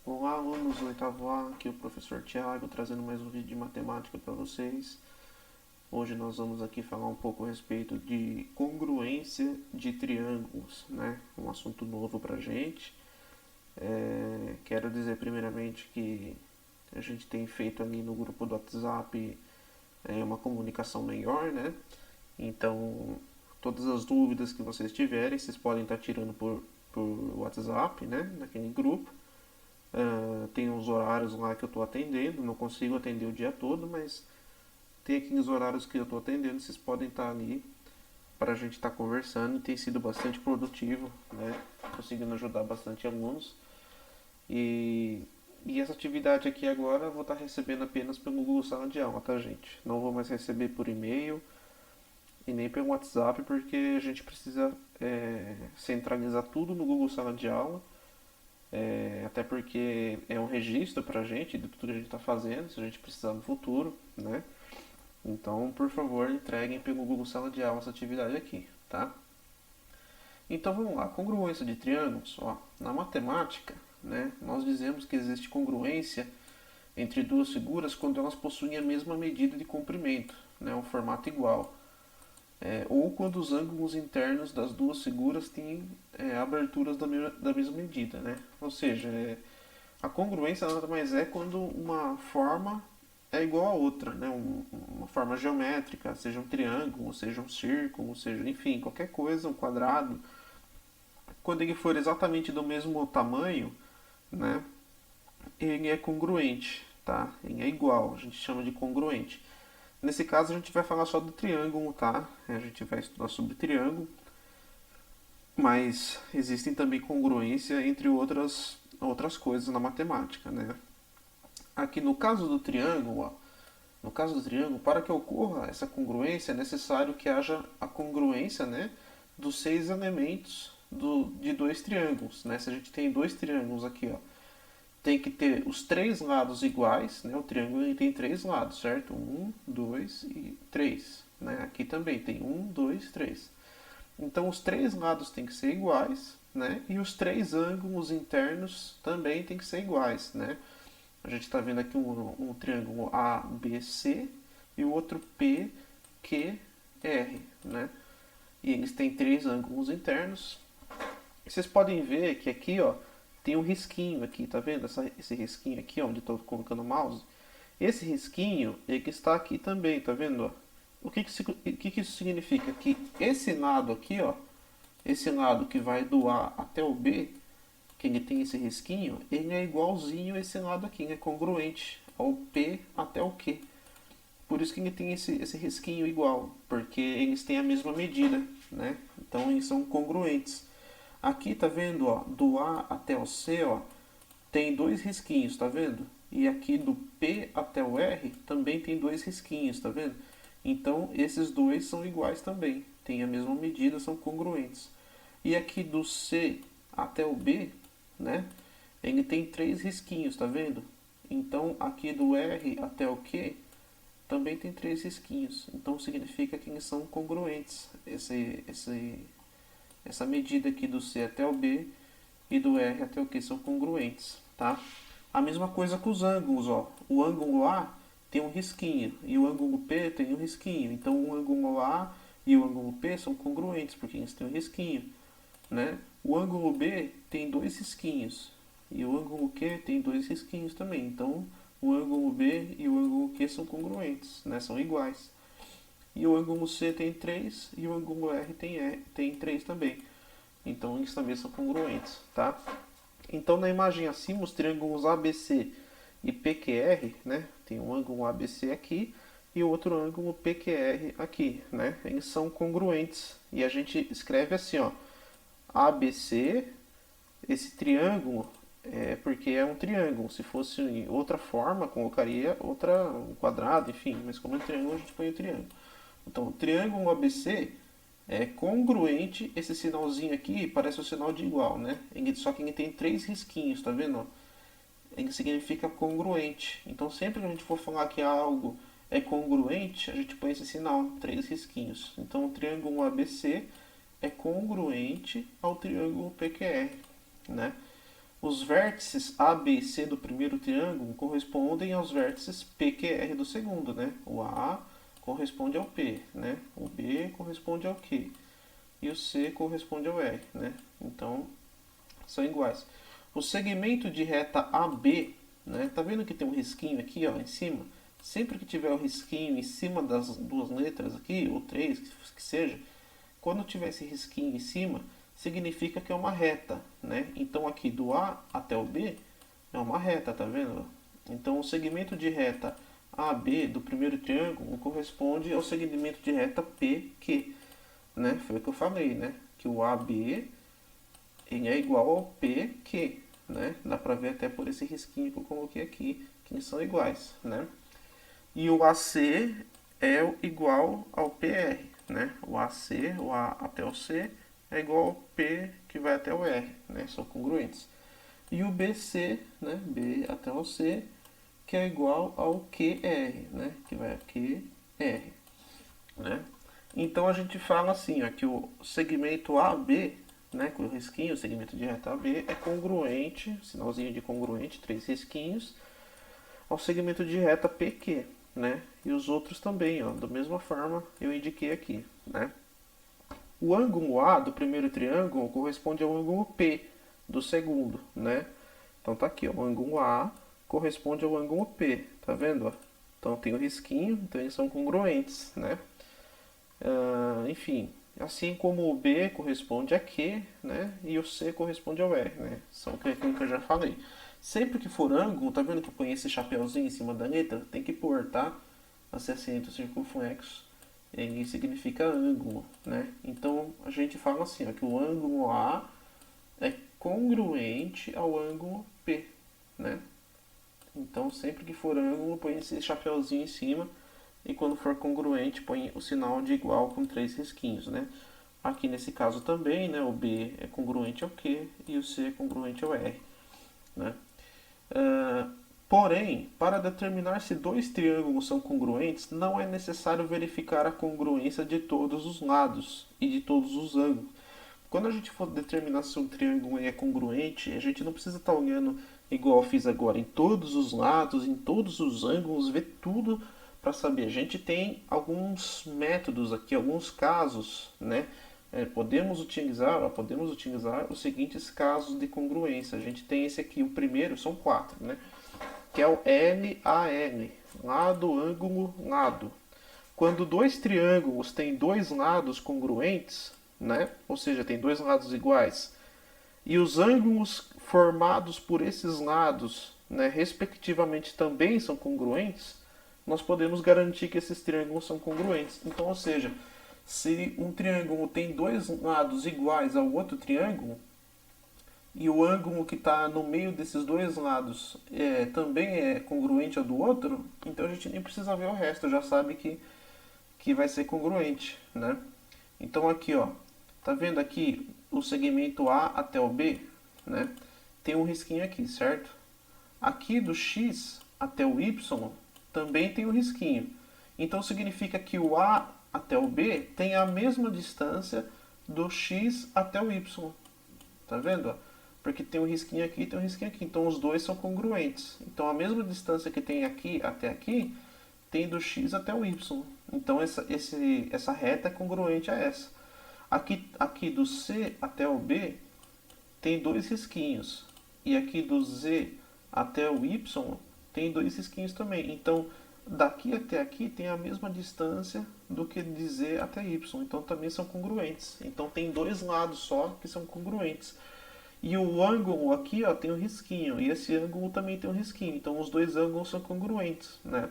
Olá, alunos do oitavo A, aqui é o professor Tiago, trazendo mais um vídeo de matemática para vocês. Hoje nós vamos aqui falar um pouco a respeito de congruência de triângulos, né? Um assunto novo para a gente. Quero dizer primeiramente que a gente tem feito ali no grupo do WhatsApp uma comunicação melhor, né? Então, todas as dúvidas que vocês tiverem, vocês podem estar tirando por WhatsApp, né? Naquele grupo. Tem uns horários lá que eu estou atendendo, não consigo atender o dia todo, mas tem aqui os horários que eu estou atendendo, vocês podem estar ali para a gente estar conversando e tem sido bastante produtivo, né? Conseguindo ajudar bastante alunos. E, e essa atividade aqui agora eu vou estar recebendo apenas pelo Google Sala de Aula, tá, gente? Não vou mais receber por e-mail e nem pelo WhatsApp, porque a gente precisa centralizar tudo no Google Sala de Aula. Até porque é um registro pra gente de tudo que a gente está fazendo, se a gente precisar no futuro, né? Então, por favor, entreguem pelo Google Sala de Aula essa atividade aqui, tá? Então vamos lá, congruência de triângulos. Ó, na matemática, né, nós dizemos que existe congruência entre duas figuras quando elas possuem a mesma medida de comprimento, né, um formato igual. Ou quando os ângulos internos das duas figuras têm aberturas da mesma medida, né? Ou seja, a congruência nada mais é quando uma forma é igual a outra, né? Uma forma geométrica, seja um triângulo, seja um círculo, seja, enfim, qualquer coisa, um quadrado. Quando ele for exatamente do mesmo tamanho, né? Ele é congruente, tá? Ele é igual, a gente chama de congruente. Nesse caso, a gente vai falar só do triângulo, tá? A gente vai estudar sobre triângulo, mas existem também congruência entre outras coisas na matemática, né? Aqui no caso do triângulo, ó, no caso do triângulo, para que ocorra essa congruência, é necessário que haja a congruência, né, dos seis elementos de dois triângulos, né? Se a gente tem dois triângulos aqui, ó, tem que ter os três lados iguais, né? O triângulo ele tem três lados, certo? Um, dois e três, né? Aqui também tem um, dois, três. Então os três lados têm que ser iguais, né? E os três ângulos internos também têm que ser iguais, né? A gente está vendo aqui um triângulo ABC e o outro PQR, né? E eles têm três ângulos internos. Vocês podem ver que aqui, ó, tem um risquinho aqui, tá vendo? Esse risquinho aqui, onde estou colocando o mouse. Esse risquinho, ele está aqui também, tá vendo? Ó? O que isso significa? Que esse lado aqui, ó, esse lado que vai do A até o B, que ele tem esse risquinho, ele é igualzinho a esse lado aqui, é congruente ao P até o Q. Por isso que ele tem esse risquinho igual, porque eles têm a mesma medida, né? Então eles são congruentes. Aqui tá vendo, ó, do A até o C, ó, tem dois risquinhos, tá vendo? E aqui do P até o R também tem dois risquinhos, tá vendo? Então esses dois são iguais também, têm a mesma medida, são congruentes. E aqui do C até o B, né? Ele tem três risquinhos, tá vendo? Então aqui do R até o Q também tem três risquinhos. Então significa que eles são congruentes. Essa medida aqui do C até o B e do R até o Q são congruentes, tá? A mesma coisa com os ângulos, ó. O ângulo A tem um risquinho e o ângulo P tem um risquinho. Então o ângulo A e o ângulo P são congruentes porque eles têm um risquinho, né? O ângulo B tem dois risquinhos e o ângulo Q tem dois risquinhos também. Então o ângulo B e o ângulo Q são congruentes, né? São iguais. E o ângulo C tem 3 e o ângulo R tem 3 também. Então eles também são congruentes, tá? Então na imagem acima, os triângulos ABC e PQR, né? Tem um ângulo ABC aqui e outro ângulo PQR aqui, né? Eles são congruentes. E a gente escreve assim, ó, ABC, esse triângulo porque é um triângulo. Se fosse em outra forma, colocaria um quadrado, enfim. Mas como é um triângulo, a gente põe o triângulo. Então, o triângulo ABC é congruente. Esse sinalzinho aqui parece o sinal de igual, né? Só que ele tem três risquinhos, tá vendo? Ele significa congruente. Então, sempre que a gente for falar que algo é congruente, a gente põe esse sinal, três risquinhos. Então, o triângulo ABC é congruente ao triângulo PQR, né? os vértices A, B e C do primeiro triângulo correspondem aos vértices P, Q, R do segundo, né? O A corresponde ao P, né? O B corresponde ao Q e o C corresponde ao R, né? Então, são iguais. O segmento de reta AB, né? Tá vendo que tem um risquinho aqui, ó, em cima? Sempre que tiver o risquinho em cima das duas letras aqui, ou três, que seja, quando tiver esse risquinho em cima, significa que é uma reta, né? Então aqui do A até o B é uma reta, tá vendo? Então o segmento de reta AB do primeiro triângulo corresponde ao segmento de reta PQ, né? Foi o que eu falei, né? Que o AB ele é igual ao PQ, né? Dá pra ver até por esse risquinho que eu coloquei aqui, que eles são iguais, né? E o AC é igual ao PR, né? O AC, o A até o C, é igual ao P que vai até o R, né? São congruentes. E o BC, né? B até o C, que é igual ao QR, né? Que vai a QR, né? Então a gente fala assim, ó, que o segmento AB, né, com o risquinho, o segmento de reta AB, é congruente, sinalzinho de congruente, 3 risquinhos, ao segmento de reta PQ, né? E os outros também, ó, da mesma forma eu indiquei aqui, né? O ângulo A do primeiro triângulo corresponde ao ângulo P do segundo, né? Então tá aqui, ó, o ângulo A corresponde ao ângulo P, tá vendo? Ó? Então tem o risquinho, então eles são congruentes, né? Enfim, assim como o B corresponde a Q, né? E o C corresponde ao R, né? São aquilo que eu já falei. Sempre que for ângulo, tá vendo que eu ponho esse chapéuzinho em cima da letra? Tem que pôr, tá? Esse acento circunflexo. Ele significa ângulo, né? Então a gente fala assim, ó, que o ângulo A é congruente ao ângulo P, né? Então sempre que for ângulo, põe esse chapéuzinho em cima e quando for congruente, põe o sinal de igual com 3 risquinhos, né? Aqui nesse caso também, né, o B é congruente ao Q e o C é congruente ao R, né? Porém, para determinar se dois triângulos são congruentes, não é necessário verificar a congruência de todos os lados e de todos os ângulos. Quando a gente for determinar se um triângulo é congruente, a gente não precisa estar olhando igual eu fiz agora, em todos os lados, em todos os ângulos, ver tudo para saber. A gente tem alguns métodos aqui, alguns casos, né? Podemos utilizar os seguintes casos de congruência. A gente tem esse aqui, o primeiro, são 4, né? Que é o LAN, lado, ângulo, lado. Quando dois triângulos têm dois lados congruentes, né? Ou seja, tem dois lados iguais, e os ângulos formados por esses lados, né, respectivamente, também são congruentes, nós podemos garantir que esses triângulos são congruentes. Então, ou seja, se um triângulo tem dois lados iguais ao outro triângulo, e o ângulo que está no meio desses dois lados também é congruente ao do outro, então a gente nem precisa ver o resto, já sabe que vai ser congruente, né? Então aqui, ó, tá vendo aqui o segmento A até o B, né? Tem um risquinho aqui, certo? Aqui do X até o Y também tem um risquinho. Então significa que o A até o B tem a mesma distância do X até o Y. Tá vendo? Porque tem um risquinho aqui e tem um risquinho aqui. Então os dois são congruentes. Então a mesma distância que tem aqui até aqui tem do X até o Y. Então essa reta é congruente a essa. Aqui do C até o B tem dois risquinhos. E aqui do Z até o Y tem dois risquinhos também. Então daqui até aqui tem a mesma distância do que de Z até Y. Então também são congruentes. Então tem dois lados só que são congruentes. E o ângulo aqui, ó, tem um risquinho. E esse ângulo também tem um risquinho. Então os dois ângulos são congruentes, né?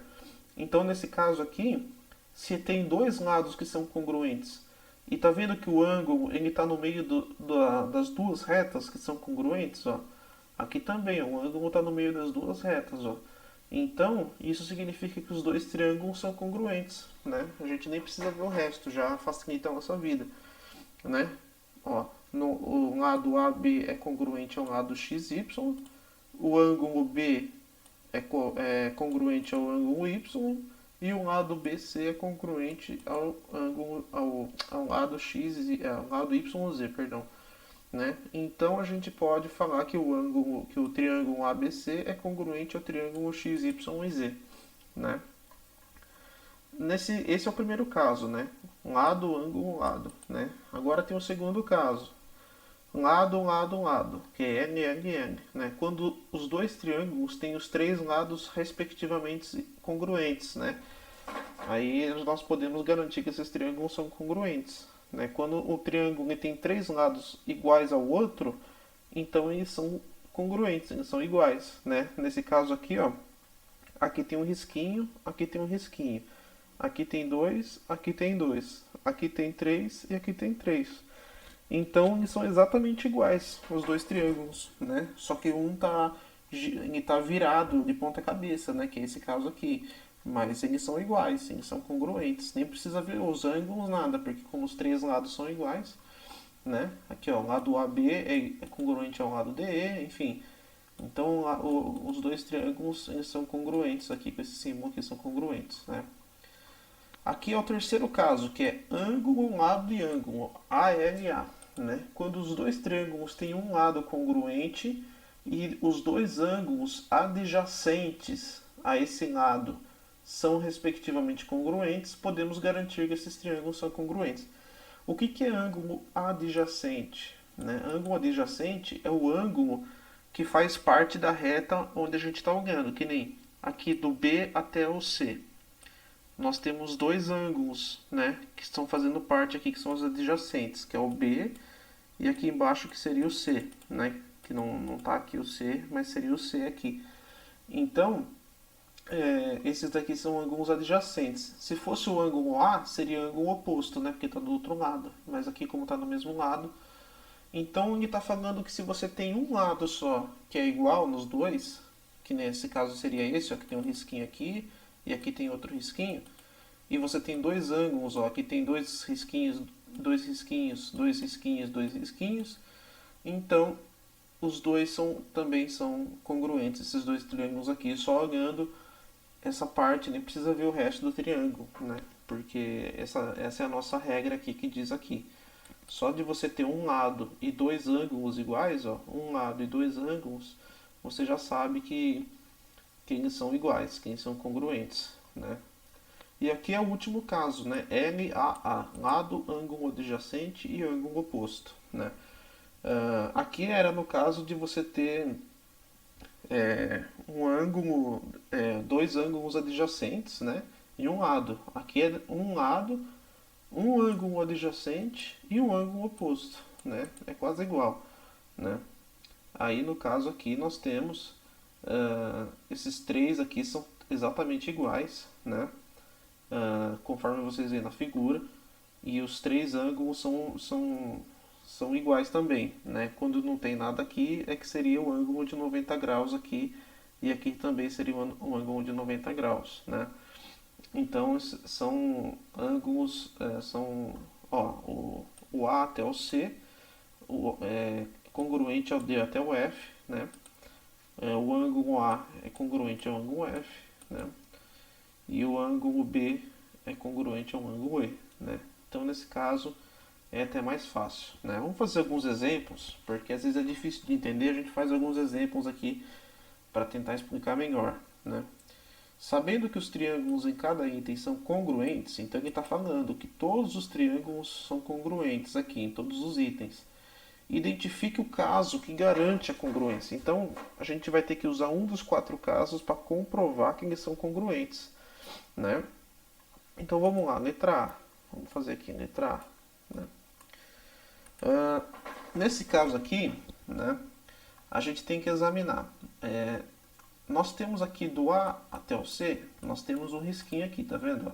Então nesse caso aqui, se tem dois lados que são congruentes, e tá vendo que o ângulo ele está no meio das duas retas que são congruentes, ó. Aqui também, ó, o ângulo está no meio das duas retas, ó. Então, isso significa que os dois triângulos são congruentes, né? A gente nem precisa ver o resto, já facilita a nossa vida, né? Ó, o lado AB é congruente ao lado XY, o ângulo B é congruente ao ângulo Y e o lado BC é congruente ao ângulo ao lado X ao lado YZ, perdão. né? Então a gente pode falar que o triângulo ABC é congruente ao triângulo XYZ, né? Esse é o primeiro caso, né? Lado, ângulo, lado, né? Agora tem o segundo caso. Lado, lado, lado, que é N, N, N, né? Quando os dois triângulos têm os três lados respectivamente congruentes, né? Aí nós podemos garantir que esses triângulos são congruentes, né? Quando o triângulo tem três lados iguais ao outro, então eles são congruentes, eles são iguais, né? Nesse caso aqui, ó, aqui tem um risquinho, aqui tem um risquinho. Aqui tem dois, aqui tem dois. Aqui tem três e aqui tem três. Então eles são exatamente iguais, os dois triângulos, né? Só que um ele tá virado de ponta cabeça, né? Que é esse caso aqui. Mas eles são iguais, eles são congruentes. Nem precisa ver os ângulos, nada, porque como os três lados são iguais, né? Aqui, ó, o lado AB é congruente ao lado DE, enfim. Então os dois triângulos eles são congruentes aqui, com esse símbolo aqui são congruentes, né? Aqui é o terceiro caso, que é ângulo, lado e ângulo, ALA, né? Quando os dois triângulos têm um lado congruente e os dois ângulos adjacentes a esse lado são respectivamente congruentes, podemos garantir que esses triângulos são congruentes. O que é ângulo adjacente? Né? Ângulo adjacente é o ângulo que faz parte da reta onde a gente está olhando, que nem aqui do B até o C. Nós temos dois ângulos, né, que estão fazendo parte aqui, que são os adjacentes, que é o B e aqui embaixo que seria o C, né, que não está aqui o C, mas seria o C aqui. Então, esses daqui são ângulos adjacentes. Se fosse o ângulo A, seria o ângulo oposto, né, porque está do outro lado, mas aqui como está no mesmo lado, então ele está falando que se você tem um lado só que é igual nos dois, que nesse caso seria esse, ó, que tem um risquinho aqui e aqui tem outro risquinho, e você tem dois ângulos, ó, aqui tem dois risquinhos, dois risquinhos, dois risquinhos, dois risquinhos, então os dois também são congruentes, esses dois triângulos aqui, só olhando essa parte, nem precisa ver o resto do triângulo, né? Porque essa é a nossa regra aqui que diz aqui. Só de você ter um lado e dois ângulos iguais, ó, um lado e dois ângulos, você já sabe que eles são iguais, que eles são congruentes, né? E aqui é o último caso, né? LAA, lado, ângulo adjacente e ângulo oposto, né? Aqui era no caso de você ter um ângulo, dois ângulos adjacentes, né? E um lado. Aqui é um lado, um ângulo adjacente e um ângulo oposto, né? É quase igual, né? Aí no caso aqui nós temos esses três aqui são exatamente iguais, né? Conforme vocês veem na figura, e os três ângulos são iguais também, né? Quando não tem nada aqui é que seria o ângulo de 90 graus aqui, e aqui também seria um ângulo de 90 graus, né? Então são ângulos, o A até o C, congruente ao D até o F, né? O ângulo A é congruente ao ângulo F, né? E o ângulo B é congruente ao ângulo E, né? Então nesse caso é até mais fácil, né? Vamos fazer alguns exemplos, porque às vezes é difícil de entender, a gente faz alguns exemplos aqui para tentar explicar melhor, né? Sabendo que os triângulos em cada item são congruentes, então ele está falando que todos os triângulos são congruentes aqui, em todos os itens. Identifique o caso que garante a congruência. Então, a gente vai ter que usar um dos quatro casos para comprovar que eles são congruentes, né? Então, vamos lá, letra A. Vamos fazer aqui, letra A. Né? Nesse caso aqui, né, a gente tem que examinar. Nós temos aqui do A até o C, nós temos um risquinho aqui, tá vendo?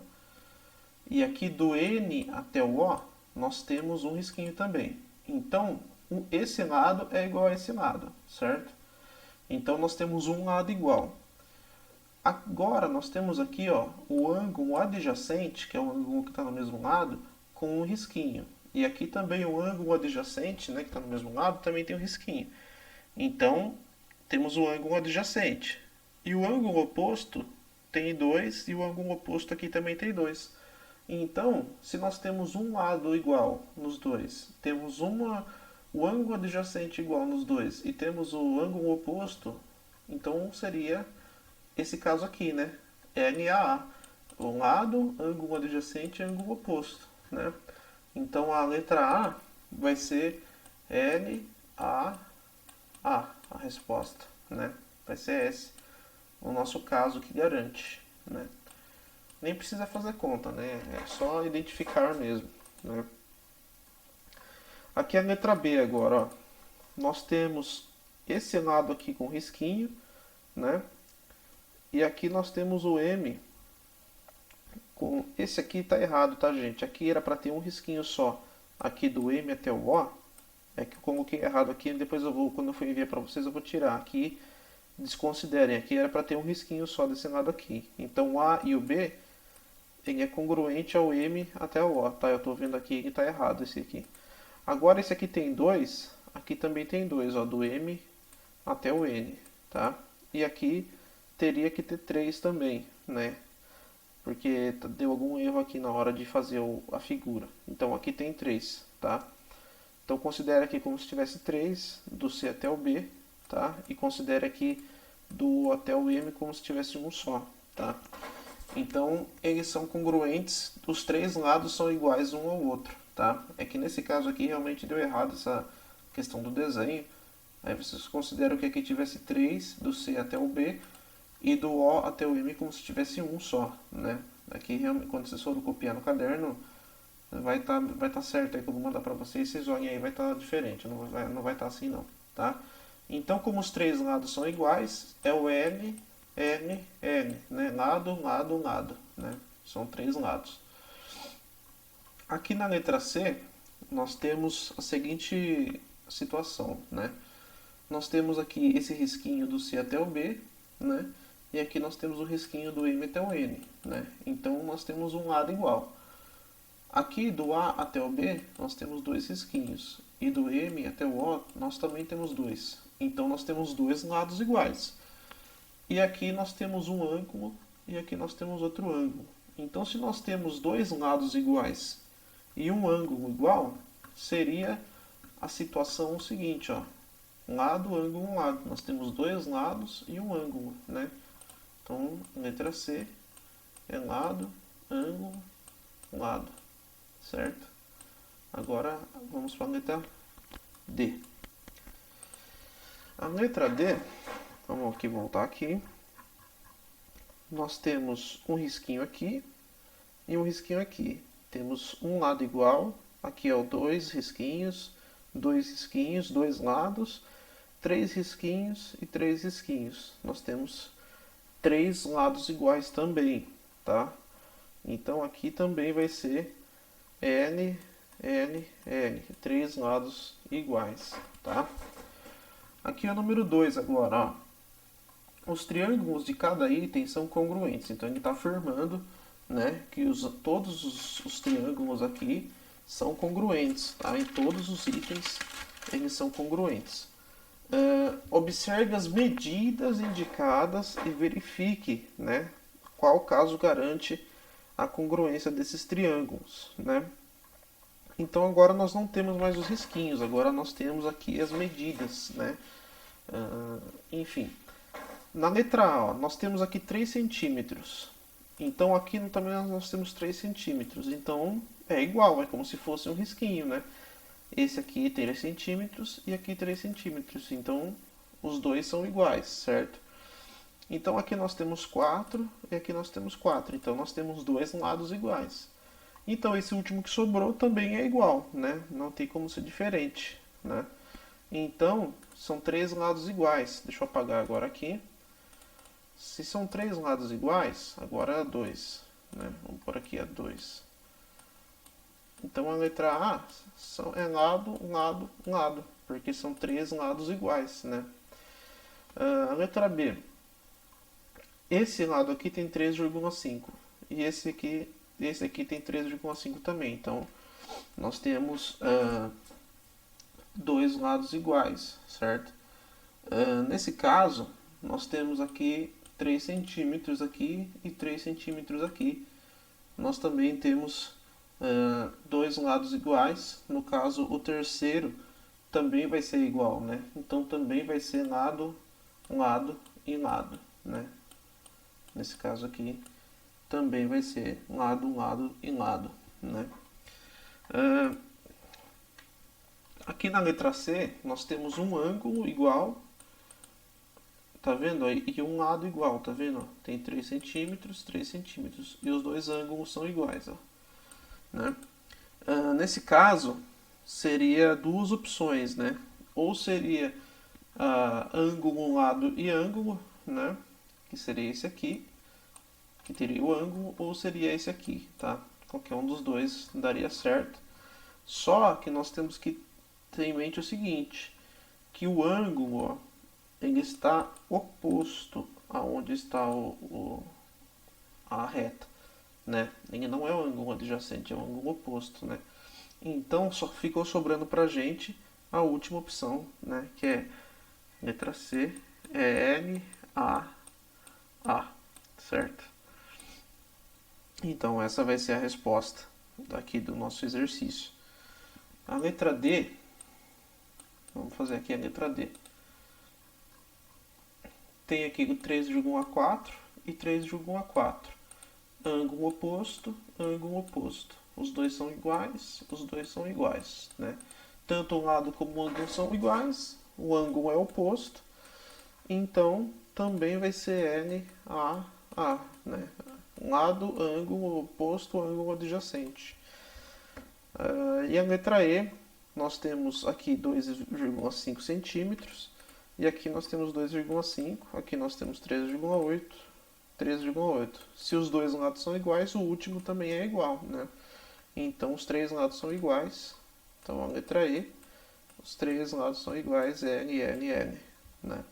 E aqui do N até o O, nós temos um risquinho também. Então, esse lado é igual a esse lado, certo? Então, nós temos um lado igual. Agora, nós temos aqui, ó, o ângulo adjacente, que é o ângulo que está no mesmo lado, com um risquinho. E aqui também o ângulo adjacente, né, que está no mesmo lado, também tem um risquinho. Então, temos o ângulo adjacente. E o ângulo oposto tem 2 e o ângulo oposto aqui também tem 2. Então, se nós temos um lado igual nos dois, temos o ângulo adjacente igual nos dois e temos o ângulo oposto, então seria esse caso aqui, né? LAA. O lado, ângulo adjacente e ângulo oposto, né? Então a letra A vai ser LAA, a resposta, né? Vai ser esse o nosso caso que garante, né? Nem precisa fazer conta, né? É só identificar mesmo, né? Aqui é a letra B agora, ó. Nós temos esse lado aqui com risquinho, né? E aqui nós temos o M com... Esse aqui está errado, tá, gente? Aqui era para ter um risquinho só. Aqui do M até o O. É que eu coloquei errado aqui. Depois eu vou, quando eu for enviar para vocês, eu vou tirar. Aqui, desconsiderem. Aqui era para ter um risquinho só desse lado aqui. Então o A e o B, ele é congruente ao M até o O, tá? Eu estou vendo aqui que está errado esse aqui. Agora esse aqui tem 2. Aqui também tem 2, ó. Do M até o N, tá? E aqui teria que ter 3 também, né? Porque deu algum erro aqui na hora de fazer a figura. Então aqui tem 3, tá? Então considere aqui como se tivesse 3 do C até o B, tá? E considere aqui do O até o M como se tivesse um só, tá? Então eles são congruentes, os três lados são iguais um ao outro, tá? É que nesse caso aqui realmente deu errado essa questão do desenho. Aí vocês consideram que aqui tivesse 3 do C até o B e do O até o M como se tivesse um só, né? Aqui, quando vocês forem copiar no caderno, vai tá certo aí que eu vou mandar para vocês, vocês olhem aí, vai estar diferente, não vai estar assim não, tá? Então, como os três lados são iguais, é o L, L, L, né? Lado, lado, lado, né? São três lados. Aqui na letra C, nós temos a seguinte situação, né? Nós temos aqui esse risquinho do C até o B, né? E aqui nós temos o risquinho do M até o N, né? Então nós temos um lado igual. Aqui do A até o B nós temos dois risquinhos. E do M até o O nós também temos dois. Então nós temos dois lados iguais. E aqui nós temos um ângulo e aqui nós temos outro ângulo. Então se nós temos dois lados iguais e um ângulo igual, seria a situação seguinte, ó. Lado, ângulo, lado. Nós temos dois lados e um ângulo, né? Então, letra C é lado, ângulo, lado, certo? Agora, vamos para a letra D. A letra D, vamos aqui voltar aqui. Nós temos um risquinho aqui e um risquinho aqui. Temos um lado igual, aqui é o dois risquinhos, dois lados, três risquinhos e três risquinhos. Nós temos três lados iguais também, tá? Então aqui também vai ser L, L, L, três lados iguais, tá? Aqui é o número 2 agora, ó. Os triângulos de cada item são congruentes, então ele está afirmando, né, que todos os triângulos aqui são congruentes, tá? Em todos os itens eles são congruentes. Observe as medidas indicadas e verifique, né, qual caso garante a congruência desses triângulos, né? Então agora nós não temos mais os risquinhos, agora nós temos aqui as medidas, né? Enfim, na letra A, ó, nós temos aqui 3 centímetros. Então aqui também nós temos 3 centímetros. Então é igual, é como se fosse um risquinho, né? Esse aqui 3 centímetros e aqui 3 centímetros. Então os dois são iguais, certo? Então aqui nós temos 4 e aqui nós temos 4. Então nós temos dois lados iguais. Então esse último que sobrou também é igual, né? Não tem como ser diferente, né? Então são três lados iguais. Deixa eu apagar agora aqui. Se são três lados iguais, agora é 2, né? Vamos por aqui a 2. Então a letra A é lado, lado, lado, porque são três lados iguais, né? A letra B. Esse lado aqui tem 3,5 e esse aqui tem 3,5 também. Então nós temos dois lados iguais, certo? Nesse caso, nós temos aqui 3 centímetros aqui e 3 centímetros aqui. Nós também temos dois lados iguais. No caso, o terceiro também vai ser igual, né? Então também vai ser lado, lado e lado, né? Nesse caso aqui, também vai ser lado, lado e lado, né? Aqui na letra C, nós temos um ângulo igual, tá vendo? E um lado igual, tá vendo? Tem 3 centímetros, 3 centímetros. E os dois ângulos são iguais, ó, né? Nesse caso, seria duas opções, né? Ou seria ângulo, lado e ângulo, né? Que seria esse aqui, que teria o ângulo, ou seria esse aqui, tá? Qualquer um dos dois daria certo. Só que nós temos que ter em mente o seguinte, que o ângulo, ó, ele está oposto aonde está a reta, né? Ele não é o ângulo adjacente, é o ângulo oposto, né? Então só ficou sobrando pra gente a última opção, né? Que é letra C, é N, A, certo? Então essa vai ser a resposta daqui do nosso exercício. A letra D, vamos fazer aqui a letra D. Tem aqui o 3,4 e 3,4. Ângulo oposto, ângulo oposto. Os dois são iguais, os dois são iguais, né? Tanto um lado como o ângulo são iguais, o ângulo é oposto, então também vai ser NAA, né? Lado, ângulo oposto, ângulo adjacente. E a letra E, nós temos aqui 2,5 centímetros, e aqui nós temos 2,5, aqui nós temos 3,8, 3,8. Se os dois lados são iguais, o último também é igual, né? Então os três lados são iguais. Então a letra E, os três lados são iguais, N, N, N, né?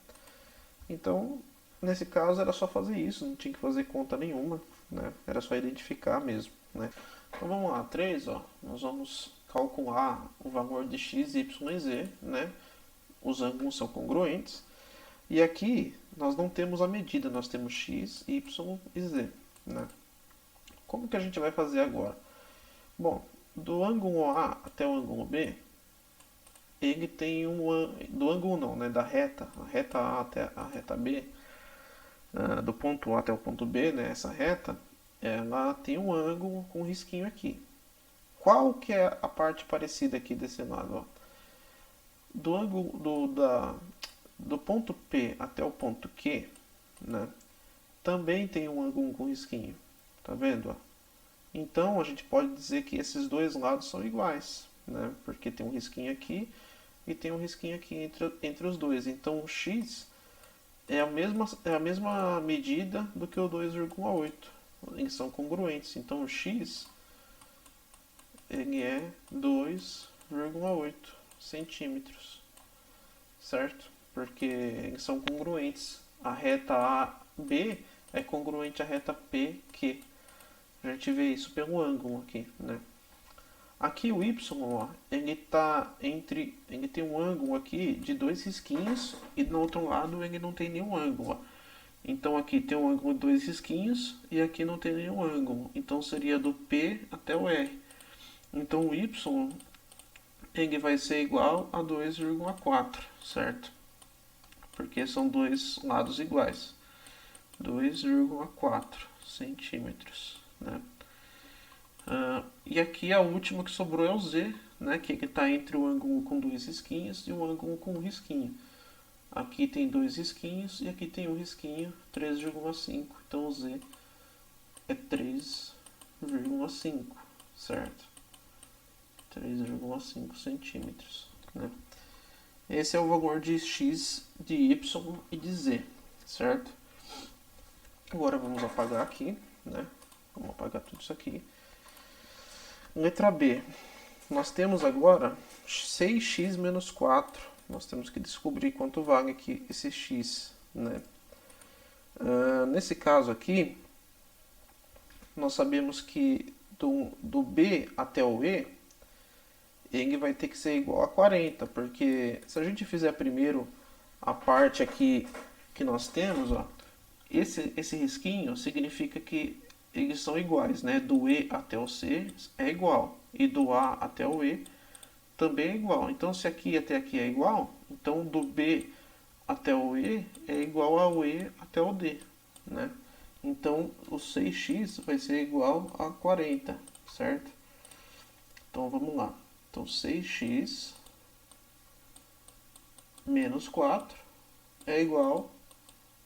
Então, nesse caso era só fazer isso, não tinha que fazer conta nenhuma, né? Era só identificar mesmo, né? Então vamos lá, 3, ó, nós vamos calcular o valor de x, y e z, né? Os ângulos são congruentes. E aqui nós não temos a medida, nós temos x, y e z, né? Como que a gente vai fazer agora? Bom, do ângulo A até o ângulo B, ele tem do ângulo não, né? Da reta, a reta A até a reta B, do ponto A até o ponto B, né? Essa reta, ela tem um ângulo com um risquinho aqui. Qual que é a parte parecida aqui desse lado, ó? Do ângulo do ponto P até o ponto Q, né? Também tem um ângulo com risquinho, tá vendo, ó? Então a gente pode dizer que esses dois lados são iguais, né? Porque tem um risquinho aqui e tem um risquinho aqui entre os dois. Então o x é a mesma medida do que o 2,8. Eles são congruentes. Então o x ele é 2,8 centímetros, certo? Porque eles são congruentes. A reta AB é congruente à reta PQ. A gente vê isso pelo ângulo aqui, né? Aqui o y, ó, ele tem um ângulo aqui de dois risquinhos e do outro lado ele não tem nenhum ângulo, ó. Então aqui tem um ângulo de dois risquinhos e aqui não tem nenhum ângulo. Então seria do P até o R. Então o y ele vai ser igual a 2,4, certo? Porque são dois lados iguais. 2,4 centímetros, né? E aqui a última que sobrou é o z, né? Que está entre o ângulo com dois risquinhos e o ângulo com um risquinho. Aqui tem dois risquinhos e aqui tem um risquinho, 3,5. Então o z é 3,5, certo? 3,5 centímetros, né? Esse é o valor de x, de y e de z, certo? Agora vamos apagar aqui, né? Vamos apagar tudo isso aqui. Letra B. Nós temos agora 6x menos 4. Nós temos que descobrir quanto vale aqui esse x, né? Nesse caso aqui, nós sabemos que do B até o E, ele vai ter que ser igual a 40, porque se a gente fizer primeiro a parte aqui que nós temos, ó, esse risquinho significa que eles são iguais, né? Do E até o C é igual, e do A até o E também é igual. Então, se aqui até aqui é igual, então do B até o E é igual ao E até o D, né? Então, o 6x vai ser igual a 40, certo? Então, vamos lá. Então, 6x menos 4 é igual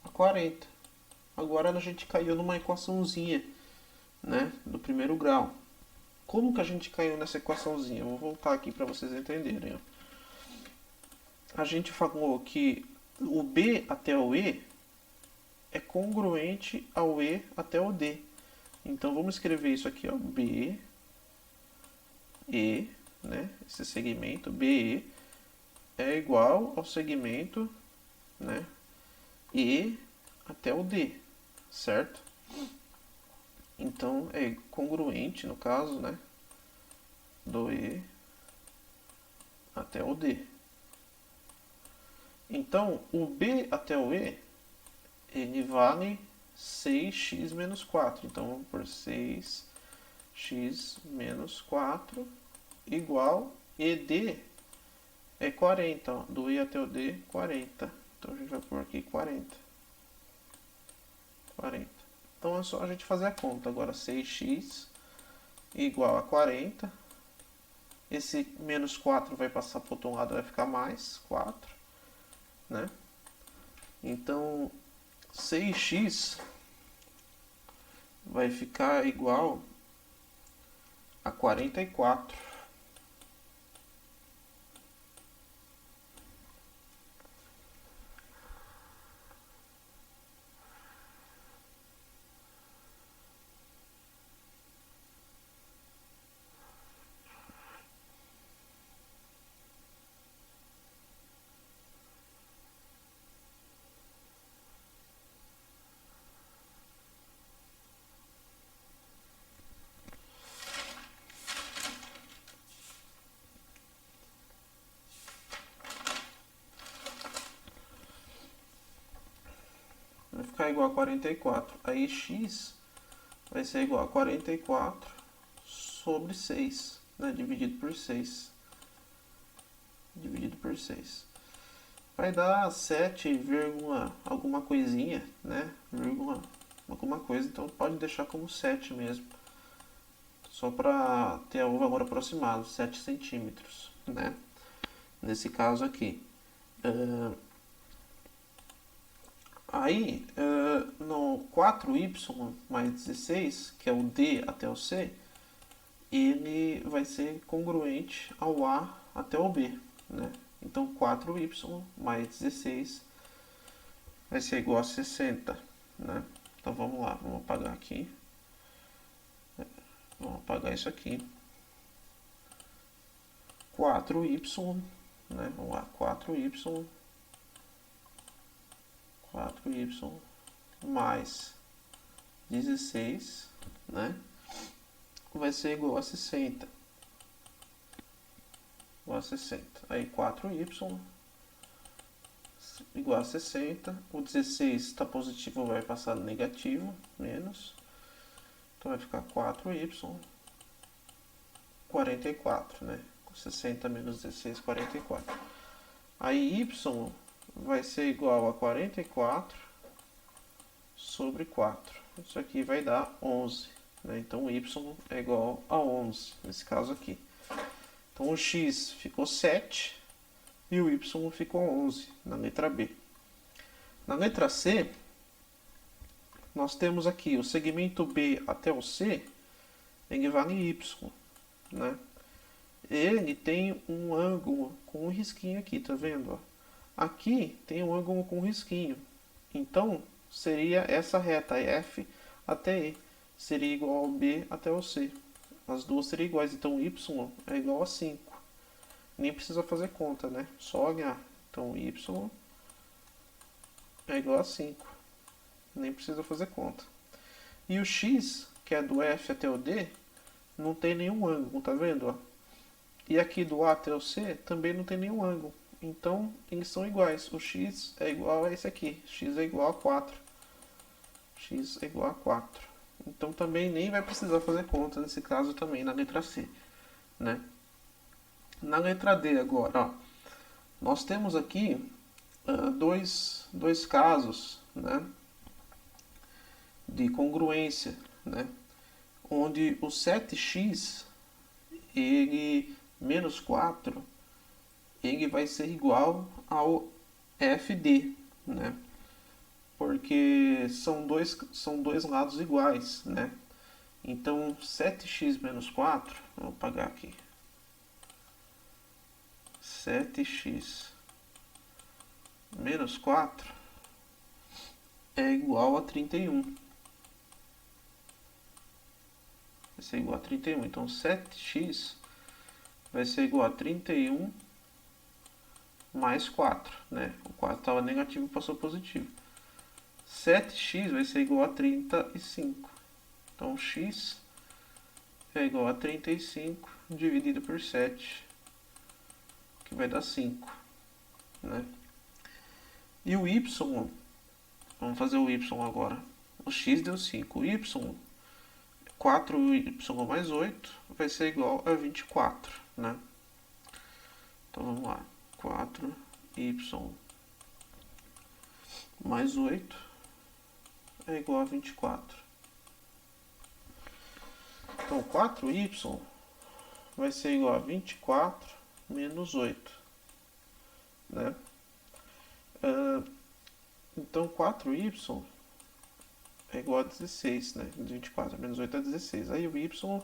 a 40. Agora a gente caiu numa equaçãozinha, né, do primeiro grau. Como que a gente caiu nessa equaçãozinha? Eu vou voltar aqui para vocês entenderem. A gente falou que o B até o E é congruente ao E até o D. Então vamos escrever isso aqui, ó, B, E, né, esse segmento BE é igual ao segmento, né, E até o D, certo? Então é congruente no caso, né, do E até o D. Então o B até o E ele vale 6x menos 4. Então vamos por 6x menos 4 igual ED é 40. Ó, do E até o D, 40. Então a gente vai por aqui 40. 40. Então é só a gente fazer a conta. Agora 6x igual a 40. Esse menos 4 vai passar para o outro lado, vai ficar mais 4. Né? Então 6x vai ficar igual a 44. Vai ficar igual a 44. Aí x vai ser igual a 44 sobre 6, né? Dividido por 6. Dividido por 6. Vai dar 7, alguma coisinha, né? Vírgula alguma coisa. Então pode deixar como 7 mesmo. Só para ter o valor aproximado, 7 centímetros, né? Nesse caso aqui. Aí, no 4y mais 16, que é o D até o C, ele vai ser congruente ao A até o B, né? Então 4y mais 16 vai ser igual a 60, né? Então vamos lá, vamos apagar aqui. Vamos apagar isso aqui. 4y, né? Vamos lá, 4y mais 16, né? Vai ser igual a 60. Igual a 60. Aí 4y igual a 60. O 16 está positivo, vai passar negativo, menos. Então vai ficar 4y 44, né? 60 menos 16, 44. Aí y vai ser igual a 44 sobre 4. Isso aqui vai dar 11. Né? Então y é igual a 11, nesse caso aqui. Então o x ficou 7 e o y ficou 11 na letra B. Na letra C, nós temos aqui o segmento B até o C, ele vale y. Né? Ele tem um ângulo com um risquinho aqui, tá vendo? Ó? Aqui tem um ângulo com um risquinho. Então, seria essa reta F até E. Seria igual ao B até o C. As duas seriam iguais. Então, y é igual a 5. Nem precisa fazer conta, né? Só olhar. Então, y é igual a 5. Nem precisa fazer conta. E o x, que é do F até o D, não tem nenhum ângulo, tá vendo? Ó? E aqui do A até o C também não tem nenhum ângulo. Então, eles são iguais. O x é igual a esse aqui. X é igual a 4. X é igual a 4. Então, também nem vai precisar fazer conta nesse caso também, na letra C. Né? Na letra D agora, ó, nós temos aqui dois casos, né, de congruência, né, onde o 7x, ele, menos 4, ele vai ser igual ao FD, né, porque são dois lados iguais, né. Então 7x menos 4, vou apagar aqui, 7x menos 4 é igual a 31. Vai ser igual a 31. Então 7x vai ser igual a 31 mais 4. Né? O 4 estava negativo e passou positivo. 7x vai ser igual a 35. Então x é igual a 35 dividido por 7, que vai dar 5. Né? E o y, vamos fazer o y agora. O x deu 5. O y, 4y mais 8 vai ser igual a 24, né? Então vamos lá. 4y mais 8 é igual a 24. Então 4y vai ser igual a 24 menos 8, né? Então 4y é igual a 16, né? 24 menos 8 é 16. Aí o y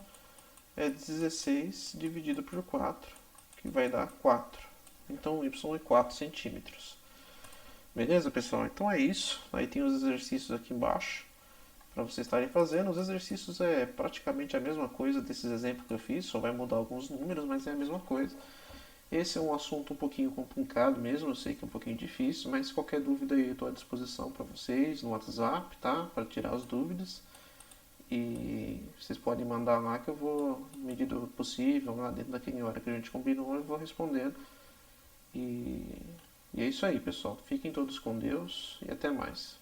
é 16 dividido por 4, que vai dar 4. Então o y é 4 centímetros. Beleza, pessoal? Então é isso. Aí tem os exercícios aqui embaixo para vocês estarem fazendo. Os exercícios é praticamente a mesma coisa desses exemplos que eu fiz, só vai mudar alguns números, mas é a mesma coisa. Esse é um assunto um pouquinho complicado mesmo, eu sei que é um pouquinho difícil, mas qualquer dúvida aí eu estou à disposição para vocês no WhatsApp, tá? Para tirar as dúvidas. E vocês podem mandar lá que eu vou, na medida do possível, lá dentro daquele hora que a gente combinou, eu vou respondendo. E é isso aí, pessoal. Fiquem todos com Deus e até mais.